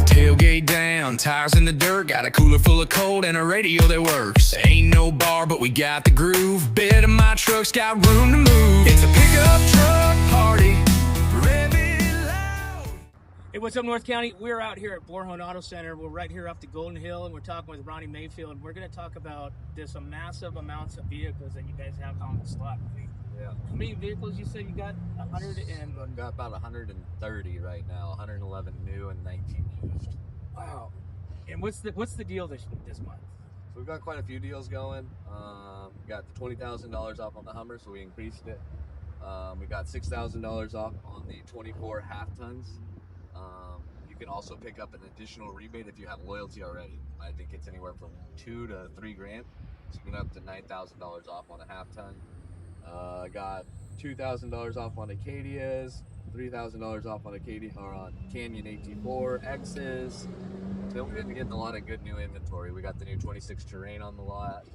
Tailgate down, tires in the dirt, got a cooler full of cold and a radio that works. Ain't no bar, but we got the groove. Bed of my truck's got room to move. It's a pickup truck party, rev it loud. Hey, what's up, North County? We're out here at Borjon Auto Center. We're right here off the Golden Hill, and we're talking with Ronnie Mayfield. And we're going to talk about this massive amounts of vehicles that you guys have on the slot. Yeah. How many vehicles you said you got? 100 and... I've got about 130 right now, 111 new and 19 used. Wow. And what's the deal this month? So we've got quite a few deals going. We got the $20,000 off on the Hummer, so we increased it. We got $6,000 off on the 24 half tons. You can also pick up an additional rebate if you have loyalty already. I think it's anywhere from $2,000 to $3,000. So you can up to $9,000 off on a half ton. Got $2,000 off on Acadias, $3,000 off on Acadia or on Canyon AT4 X's. So we're getting a lot of good new inventory. We got the new 26 Terrain on the lot.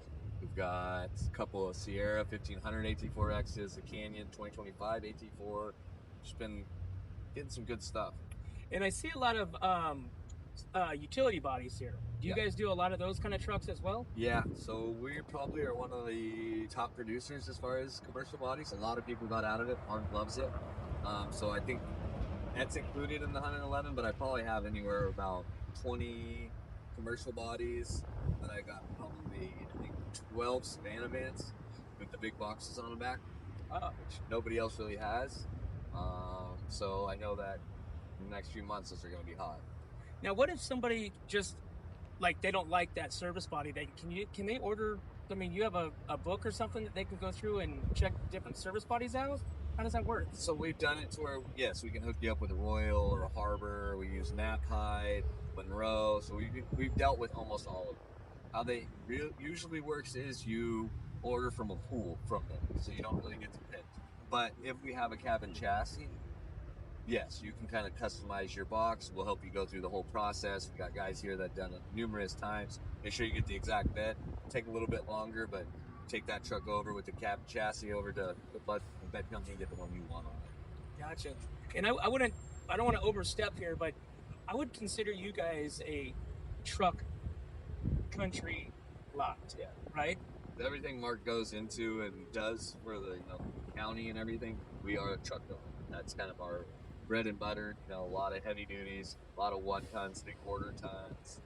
We've got a couple of Sierra 1500 AT4 X's, a Canyon 2025 AT4. Just been getting some good stuff. And I see a lot of utility bodies here. Do you guys do a lot of those kind of trucks as well? Yeah, so we probably are one of the top producers as far as commercial bodies. A lot of people got out of it. Mark loves it. So I think that's included in the 111, but I probably have anywhere about 20 commercial bodies. Then I got probably, I think, 12 Savannah vans with the big boxes on the back, which nobody else really has. So I know that in the next few months, those are going to be hot. Now, what if somebody just, like, they don't like that service body? Can they order? I mean, you have a book or something that they can go through and check different service bodies out? How does that work? So we've done it to where, yes, we can hook you up with a Royal or a Harbor. We use Knapheide, Monroe. So we've dealt with almost all of them. How they usually works is you order from a pool from them, so you don't really get to pick. But if we have a cabin chassis, yes, you can kind of customize your box. We'll help you go through the whole process. We've got guys here that have done it numerous times. Make sure you get the exact bed. Take a little bit longer, but take that truck over with the cabin chassis over to the bed company and get the one you want on it. Gotcha. And I don't want to overstep here, but I would consider you guys a truck country lot, right? Everything Mark goes into and does for the county and everything, we are a truck owner. That's kind of our bread and butter. A lot of heavy duties, a lot of 1 tons, 3/4 tons,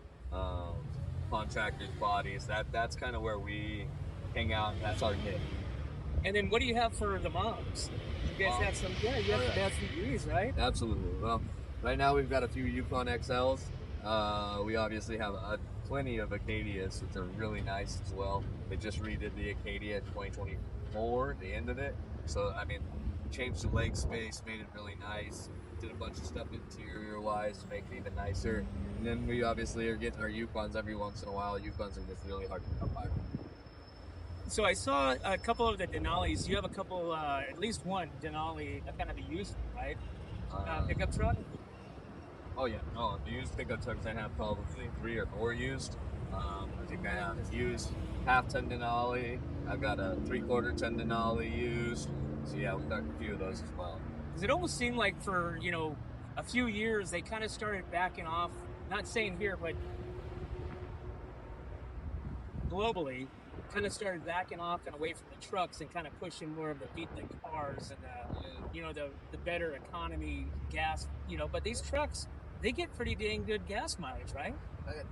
contractors, bodies. That's kind of where we hang out. That's our niche. And then what do you have for the moms? You guys have some, you have some U's, right? Absolutely. Well, right now we've got a few Yukon XLs. We obviously have plenty of Acadias, which are really nice as well. They just redid the Acadia 2024, the end of it. So, I mean, changed the leg space, made it really nice. Did a bunch of stuff interior-wise to make it even nicer. And then we obviously are getting our Yukons every once in a while. Yukons are just really hard to come by. So I saw a couple of the Denali's. You have a couple, at least one Denali, kind of a used, right? Pickup truck? Oh yeah, the used pickup trucks I have probably 3 or 4 used. I think I have used half-ton Denali. I've got a 3/4 ton Denali used. So yeah, we've got a few of those as well. Because it almost seemed like for, a few years, they kind of started backing off, not saying here, but globally, kind of started backing off and away from the trucks and kind of pushing more of the beat-the cars and, the better economy gas, but these trucks, they get pretty dang good gas mileage, right?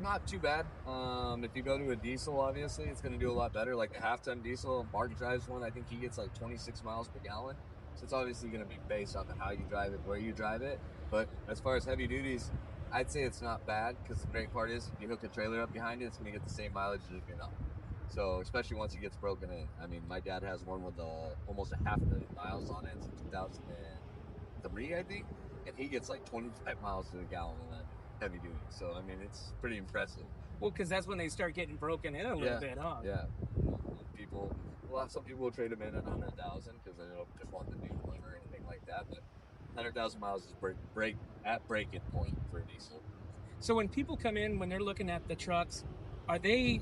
Not too bad. If you go to a diesel, obviously, it's going to do a lot better. Like a half-ton diesel, Mark drives one, I think he gets like 26 miles per gallon. So it's obviously going to be based on how you drive it, where you drive it. But as far as heavy duties, I'd say it's not bad, because the great part is if you hook a trailer up behind it, it's going to get the same mileage as if you're not. So especially once it gets broken in. I mean, my dad has one with almost 500,000 miles on it since 2003, I think. And he gets like 25 miles to the gallon on that heavy duty. So, I mean, it's pretty impressive. Well, because that's when they start getting broken in a little bit, huh? Yeah. Some people will trade them in at 100,000 because they don't just want the new one or anything like that. But 100,000 miles is break-in point for a diesel. So when people come in, when they're looking at the trucks, are they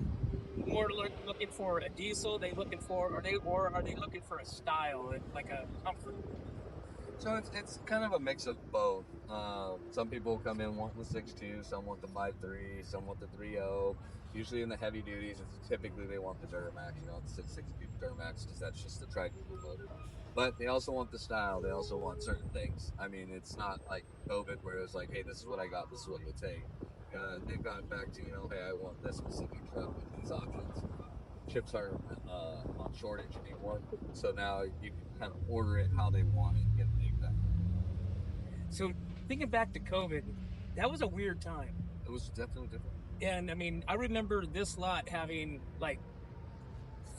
more looking for a diesel? They looking for, are they looking for a style, like a comfort? So it's kind of a mix of both. Some people come in wanting the 6.2, some want the 5.3, some want the 3.0. Usually in the heavy duties, it's typically they want the Duramax, the 660 Duramax, because that's just the tried motor. But they also want the style. They also want certain things. I mean, it's not like COVID where it was like, hey, this is what I got, this is what you take. They've gone back to, hey, I want this specific truck with these options. Chips aren't on shortage anymore, so now you can kind of order it how they want it, get the exact. So thinking back to COVID, that was a weird time. It was definitely different. And I mean, I remember this lot having like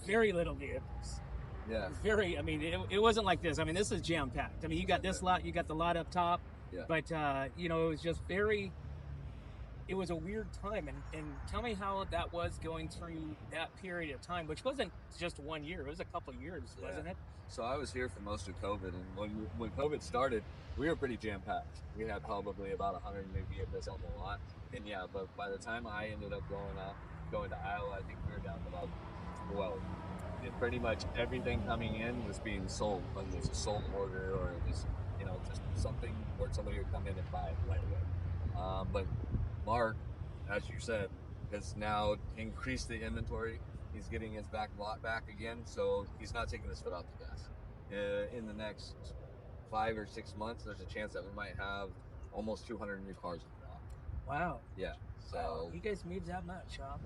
very little vehicles. Yeah, Very, I mean, it wasn't like this. I mean, this is jam packed. I mean, you got this lot, you got the lot up top, yeah. but it was just it was a weird time. And tell me how that was going through that period of time, which wasn't just 1 year, it was a couple of years, wasn't it? So I was here for most of COVID, and when COVID started, we were pretty jam packed. We had probably about 100 new vehicles on the lot, and yeah, but by the time I ended up going to Iowa, I think we were down to about 12. And pretty much everything coming in was being sold, whether it was a sold order or it was just something where somebody would come in and buy it right away. But Mark, as you said, has now increased the inventory. He's getting his back lot back again, so he's not taking his foot off the gas. In the next 5 or 6 months, there's a chance that we might have almost 200 new cars on the lot. Wow. Yeah, so wow. You guys moved that much, huh?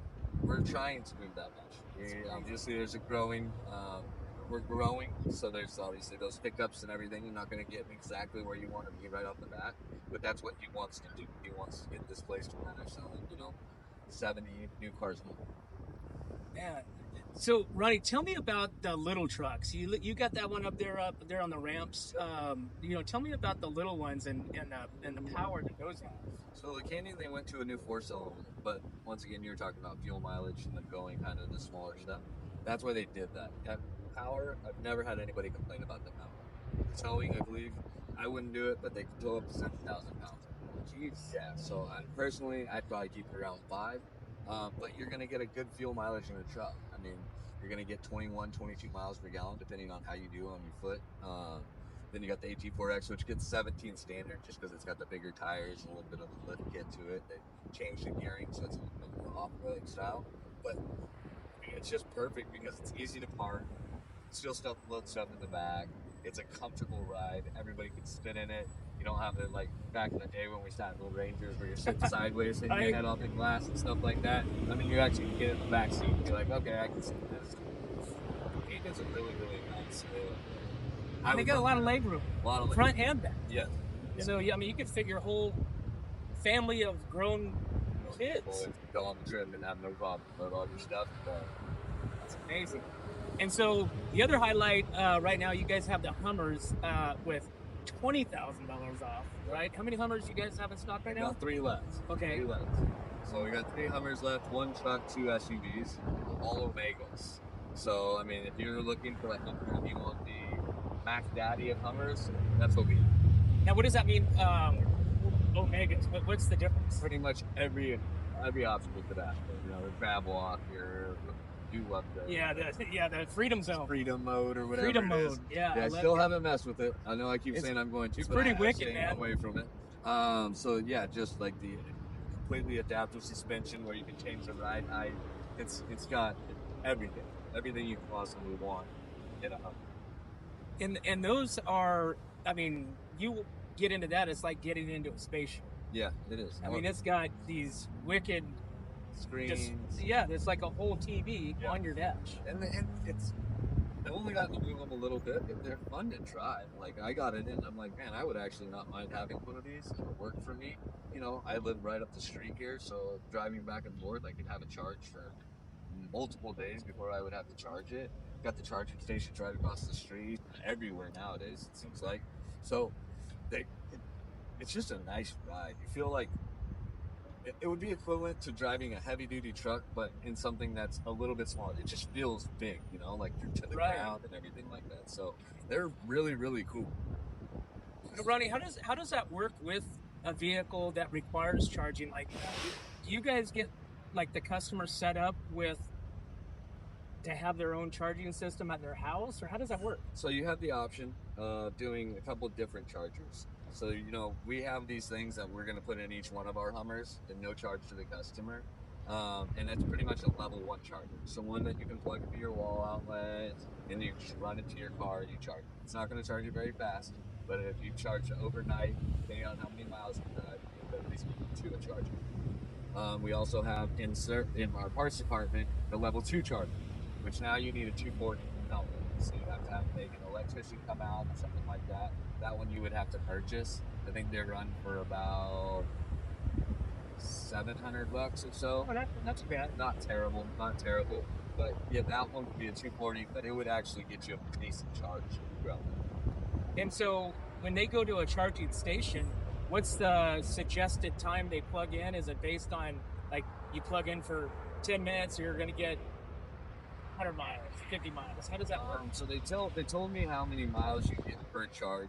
We're trying to move that much. Obviously, there's a growing. We're growing, so there's obviously those hiccups and everything. You're not going to get exactly where you want to be right off the bat, but that's what he wants to do. He wants to get this place to where they're selling, 70 new cars a month. Man. So, Ronnie, tell me about the little trucks. You got that one up there on the ramps. Tell me about the little ones and the power that goes on. So the Canyon, they went to a new 4-cylinder, but once again, you were talking about fuel mileage and them going kind of the smaller stuff. That's why they did that. That power, I've never had anybody complain about the power. Towing, I believe, I wouldn't do it, but they could tow up to 7,000 pounds. Jeez. Yeah, so personally, I'd probably keep it around 5. But you're going to get a good fuel mileage in a truck. I mean, you're going to get 21, 22 miles per gallon, depending on how you do on your foot. Then you got the AT4X, which gets 17 standard just because it's got the bigger tires and a little bit of a lift kit to it. They changed the gearing, so it's a little bit more off-road style. But it's just perfect because it's easy to park. Still load stuff in the back. It's a comfortable ride. Everybody can sit in it. You don't have to, like back in the day when we sat in the Rangers where you're sitting sideways, hitting your head off the glass and stuff like that. I mean, you actually can get in the back seat and be like, okay, I can sit in this. It's a really, really nice. They got a lot of leg room, front and back. Yes. Yeah. So yeah, I mean, you could fit your whole family of grown kids. Go on the trip and have no problem with all your stuff. That's amazing. And so the other highlight right now, you guys have the Hummers with $20,000 off, right? How many Hummers you guys have in stock right now? Got 3 left. Okay. 3 left. So we got 3 Hummers left, 1 truck, 2 SUVs, all Omegas. So I mean, if you're looking for like you want the Mac Daddy of Hummers, that's what we have. Now, what does that mean? Omegas. What's the difference? Pretty much every option with the dash. The grab walk, your do love the the freedom zone, freedom mode or whatever. Freedom it is. mode. Yeah. I still haven't messed with it. I know I keep saying I'm going to. It's but pretty I'm wicked, staying man. away from it. So yeah, just like the completely adaptive suspension where you can change the ride height. It's got everything you can possibly want in a Hummer. And those are, I mean, you get into that, it's like getting into a spaceship. Yeah, it is. I mean, it's got these wicked screens. It's like a whole TV on your dash. And it's, I've only gotten to move them a little bit, but they're fun to drive. Like, I got it in, I'm like, man, I would actually not mind having one of these. It would work for me. I live right up the street here, so driving back and forth, I could have a charge for multiple days before I would have to charge it. Got the charging stations right across the street, everywhere nowadays, it seems like. So, it's just a nice ride. You feel like it would be equivalent to driving a heavy-duty truck, but in something that's a little bit smaller. It just feels big, like you're to the ground and everything like that. So they're really, really cool. Ronnie, how does that work with a vehicle that requires charging? Like, do you guys get like the customer set up with to have their own charging system at their house, or how does that work? So you have the option of doing a couple different chargers. So we have these things that we're going to put in each one of our Hummers at no charge to the customer, and it's pretty much a level 1 charger. So one that you can plug into your wall outlet, and you just run it to your car and you charge it. It's not going to charge you very fast, but if you charge it overnight, depending on how many miles you drive, you can at least get to a charger. We also have in our parts department the level 2 charger, which now you need a 240 outlet. So you have to have an electrician come out or something like that. That one you would have to purchase. I think they run for about $700 or so. Oh, not too bad. Not terrible. But yeah, that one would be a 240, but it would actually get you a decent charge throughout that. And so when they go to a charging station, what's the suggested time they plug in? Is it based on, like, you plug in for 10 minutes, you're going to get 100 miles, 50 miles? How does that work? So they told me how many miles you get per charge.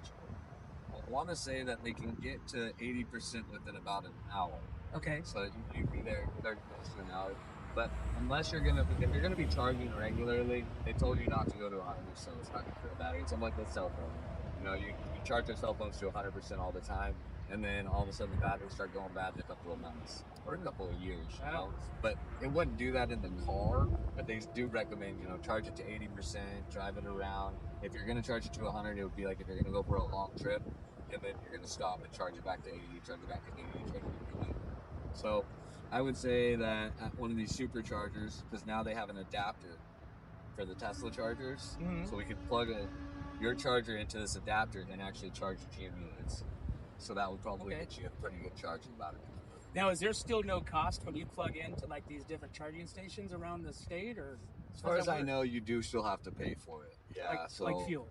I want to say that they can get to 80% within about an hour. Okay. So you'd be there 30 minutes to an hour. But if you're gonna be charging regularly, they told you not to go to 100%. It's not good for the battery. It's like with cell phone. You charge your cell phones to 100% all the time, and then all of a sudden the batteries start going bad in a couple of months or a couple of years. But it wouldn't do that in the car. But they do recommend charge it to 80%, drive it around. If you're gonna charge it to 100, it would be like if you're gonna go for a long trip, and then you're gonna stop and charge it back to 80, charge it back to 80, charge it back to 80. So I would say that at one of these superchargers, because now they have an adapter for the Tesla chargers, so we could plug your charger into this adapter and actually charge the GM units. So that would probably get you a pretty good charging battery. Now, is there still no cost when you plug into like these different charging stations around the state, or? As far as I know, you do still have to pay for it. Yeah, like fuel.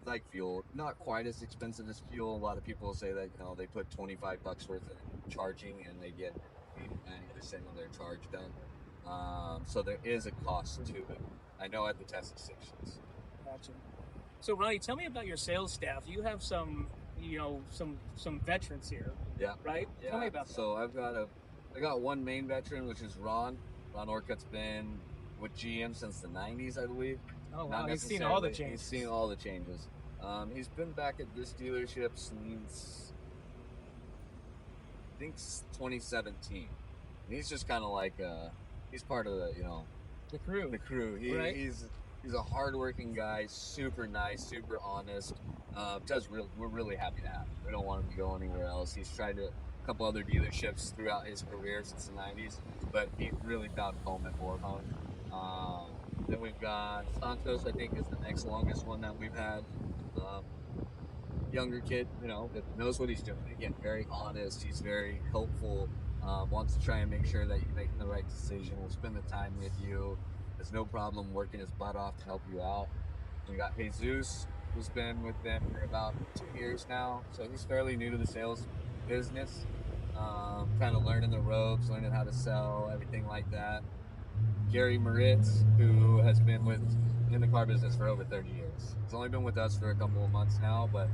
Like fuel, not quite as expensive as fuel. A lot of people say that they put $25 worth of charging and they get 80-90% of their charge done. So there is a cost to it. I know at the Tesla stations. Gotcha. So Ronnie, tell me about your sales staff. You have some veterans here. Yeah. Right? Yeah. Tell me about that. So I got one main veteran, which is Ron. Ron Orcutt's been with GM since the 90s, I believe. Oh, wow. He's seen all the changes. He's seen all the changes. He's been back at this dealership since, I think, 2017. And he's just kind of like, he's part of the crew. The crew. He's a hardworking guy, super nice, super honest. We're really happy to have him. We don't want him to go anywhere else. He's tried a couple other dealerships throughout his career since the 90s, but he really found home at Borjon. Then we've got Santos, I think, is the next longest one that we've had. Younger kid, that knows what he's doing. Again, very honest. He's very helpful. Wants to try and make sure that you're making the right decision. Will spend the time with you. There's no problem working his butt off to help you out. We got Jesus, who's been with them for about 2 years now. So he's fairly new to the sales business. Kind of learning the ropes, learning how to sell, everything like that. Gary Moritz, who has been in the car business for over 30 years. He's only been with us for a couple of months now, but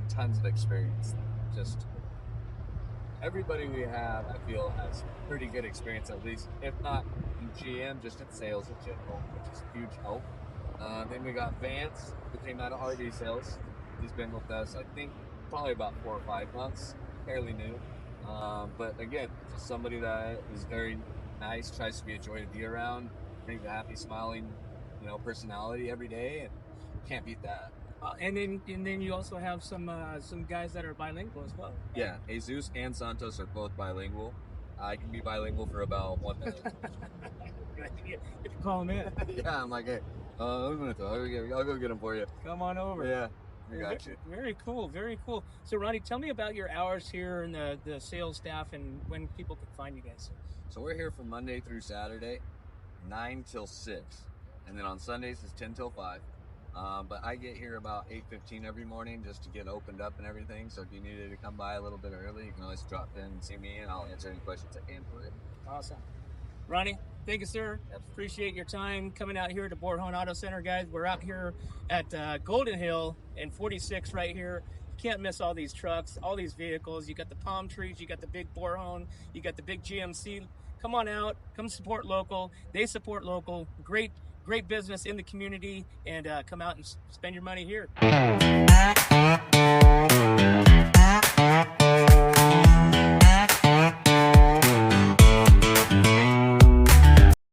tons of experience. Just everybody we have, I feel, has pretty good experience, at least, if not in GM, just in sales in general, which is a huge help. Then we got Vance, who came out of RV sales. He's been with us, I think, probably about 4 or 5 months, fairly new. But again, just somebody that is very nice, tries to be a joy to be around, brings a happy, smiling, personality every day, and can't beat that. And then you also have some guys that are bilingual as well. Yeah, Jesus and Santos are both bilingual. I can be bilingual for about 1 minute. You can call them in. Yeah, I'm like, hey, I'll go get them for you. Come on over. Yeah, I got you. Very cool, very cool. So Ronnie, tell me about your hours here and the sales staff and when people can find you guys. So we're here from Monday through Saturday, 9 till 6. And then on Sundays, it's 10 till 5. But I get here about 8:15 every morning just to get opened up and everything. So if you needed to come by a little bit early, you can always drop in and see me, and I'll answer any questions I can for you. Awesome. Ronnie, thank you, sir. Appreciate your time coming out here to Borjon Auto Center, guys. We're out here at Golden Hill and 46 right here. You can't miss all these trucks, all these vehicles. You got the palm trees, you got the big Borjon, you got the big GMC. Come on out, come support local. They support local. Great great business in the community, and come out and spend your money here.